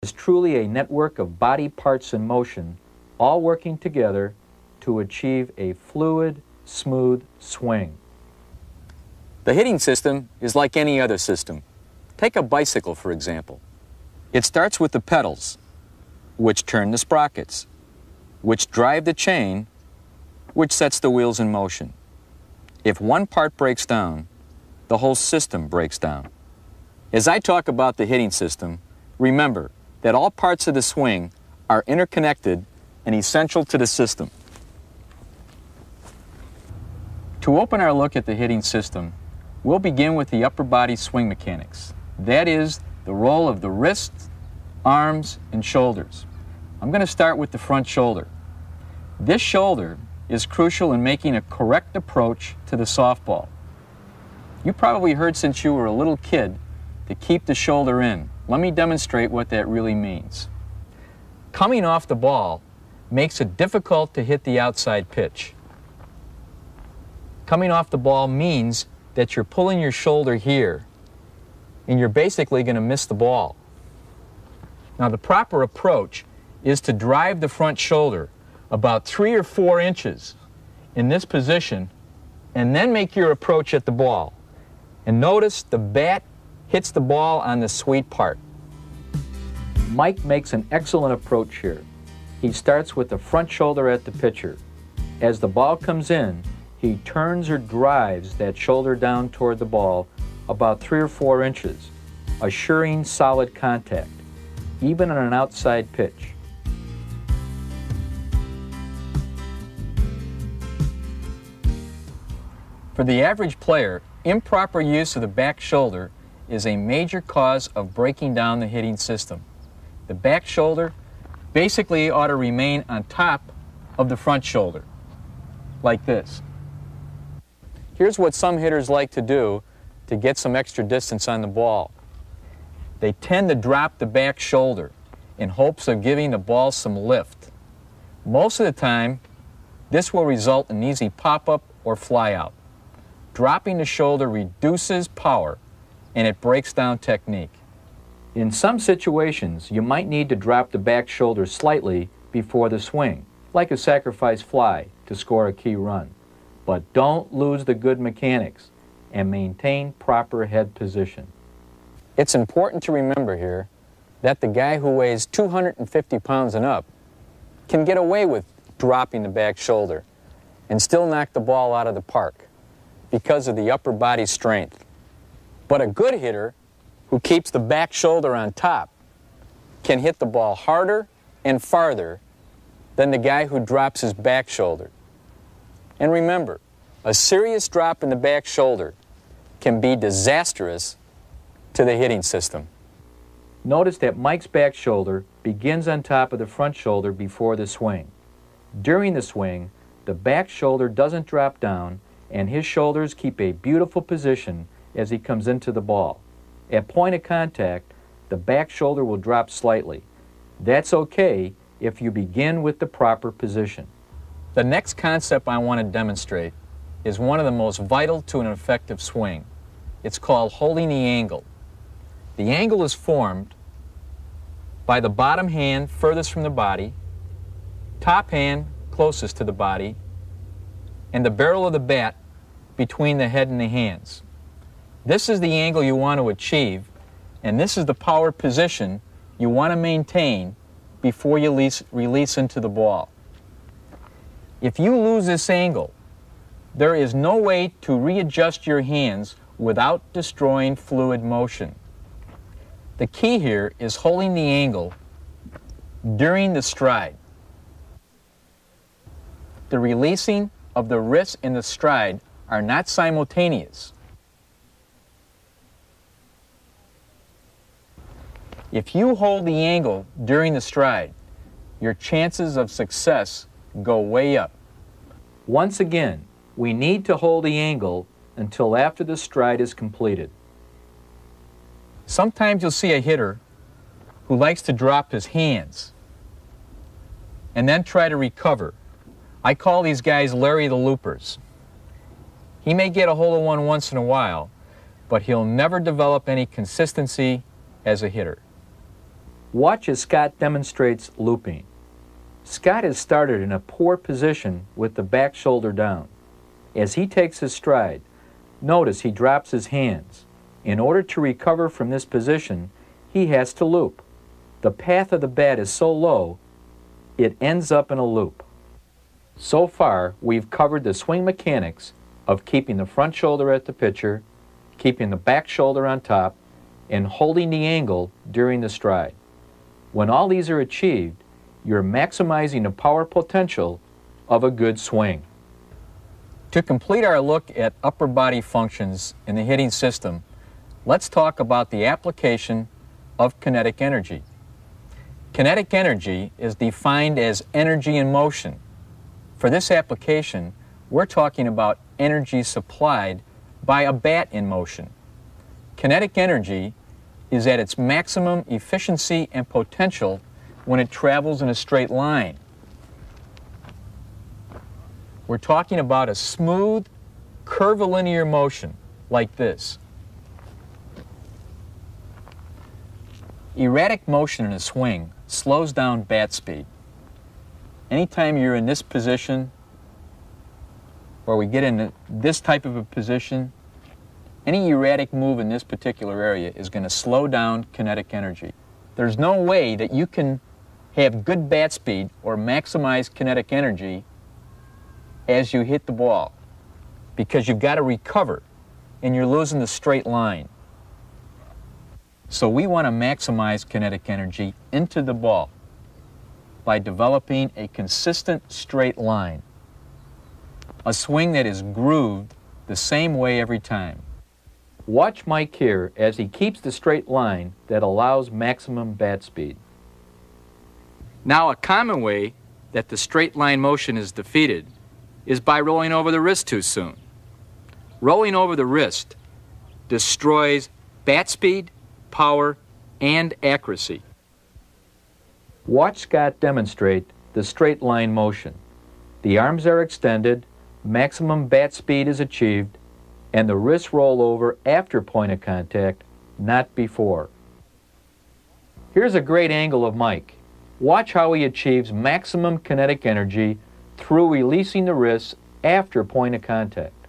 is truly a network of body parts in motion, all working together to achieve a fluid, smooth swing. The hitting system is like any other system. Take a bicycle, for example. It starts with the pedals, which turn the sprockets, which drive the chain, which sets the wheels in motion. If one part breaks down, the whole system breaks down. As I talk about the hitting system, remember that all parts of the swing are interconnected and essential to the system. To open our look at the hitting system, we'll begin with the upper body swing mechanics. That is, the role of the wrists, arms, and shoulders. I'm going to start with the front shoulder. This shoulder is crucial in making a correct approach to the softball. You probably heard since you were a little kid to keep the shoulder in. Let me demonstrate what that really means. Coming off the ball makes it difficult to hit the outside pitch. Coming off the ball means that you're pulling your shoulder here, and you're basically going to miss the ball. Now, the proper approach is to drive the front shoulder about 3 or 4 inches in this position, and then make your approach at the ball. And notice the bat hits the ball on the sweet part. Mike makes an excellent approach here. He starts with the front shoulder at the pitcher. As the ball comes in, he turns or drives that shoulder down toward the ball about 3 or 4 inches, assuring solid contact, even on an outside pitch. For the average player, improper use of the back shoulder is a major cause of breaking down the hitting system. The back shoulder basically ought to remain on top of the front shoulder, like this. Here's what some hitters like to do to get some extra distance on the ball. They tend to drop the back shoulder in hopes of giving the ball some lift. Most of the time, this will result in easy pop-up or fly-out. Dropping the shoulder reduces power, and it breaks down technique. In some situations, you might need to drop the back shoulder slightly before the swing, like a sacrifice fly to score a key run. But don't lose the good mechanics and maintain proper head position. It's important to remember here that the guy who weighs 250 pounds and up can get away with dropping the back shoulder and still knock the ball out of the park because of the upper body strength. But a good hitter who keeps the back shoulder on top can hit the ball harder and farther than the guy who drops his back shoulder. And remember, a serious drop in the back shoulder can be disastrous to the hitting system. Notice that Mike's back shoulder begins on top of the front shoulder before the swing. During the swing, the back shoulder doesn't drop down, and his shoulders keep a beautiful position as he comes into the ball. At point of contact, the back shoulder will drop slightly. That's okay if you begin with the proper position. The next concept I want to demonstrate is one of the most vital to an effective swing. It's called holding the angle. The angle is formed by the bottom hand furthest from the body, top hand closest to the body, and the barrel of the bat between the head and the hands. This is the angle you want to achieve, and this is the power position you want to maintain before you release into the ball. If you lose this angle, there is no way to readjust your hands without destroying fluid motion. The key here is holding the angle during the stride. The releasing of the wrist in the stride are not simultaneous. If you hold the angle during the stride, your chances of success go way up. Once again, we need to hold the angle until after the stride is completed. Sometimes you'll see a hitter who likes to drop his hands and then try to recover. I call these guys Larry the Loopers. He may get a hole in one once in a while, but he'll never develop any consistency as a hitter. Watch as Scott demonstrates looping. Scott has started in a poor position with the back shoulder down. As he takes his stride, notice he drops his hands. In order to recover from this position, he has to loop. The path of the bat is so low, it ends up in a loop. So far, we've covered the swing mechanics of keeping the front shoulder at the pitcher, keeping the back shoulder on top, and holding the angle during the stride. When all these are achieved, you're maximizing the power potential of a good swing. To complete our look at upper body functions in the hitting system, let's talk about the application of kinetic energy. Kinetic energy is defined as energy in motion. For this application, we're talking about energy supplied by a bat in motion. Kinetic energy is at its maximum efficiency and potential when it travels in a straight line. We're talking about a smooth, curvilinear motion like this. Erratic motion in a swing slows down bat speed. Anytime you're in this position, or we get in this type of a position, any erratic move in this particular area is going to slow down kinetic energy. There's no way that you can have good bat speed or maximize kinetic energy as you hit the ball, because you've got to recover and you're losing the straight line. So we want to maximize kinetic energy into the ball by developing a consistent straight line, a swing that is grooved the same way every time. Watch Mike here as he keeps the straight line that allows maximum bat speed. Now, a common way that the straight line motion is defeated is by rolling over the wrist too soon. Rolling over the wrist destroys bat speed, power, and accuracy. Watch Scott demonstrate the straight line motion. The arms are extended, maximum bat speed is achieved, and the wrists roll over after point of contact, not before. Here's a great angle of Mike. Watch how he achieves maximum kinetic energy through releasing the wrists after point of contact.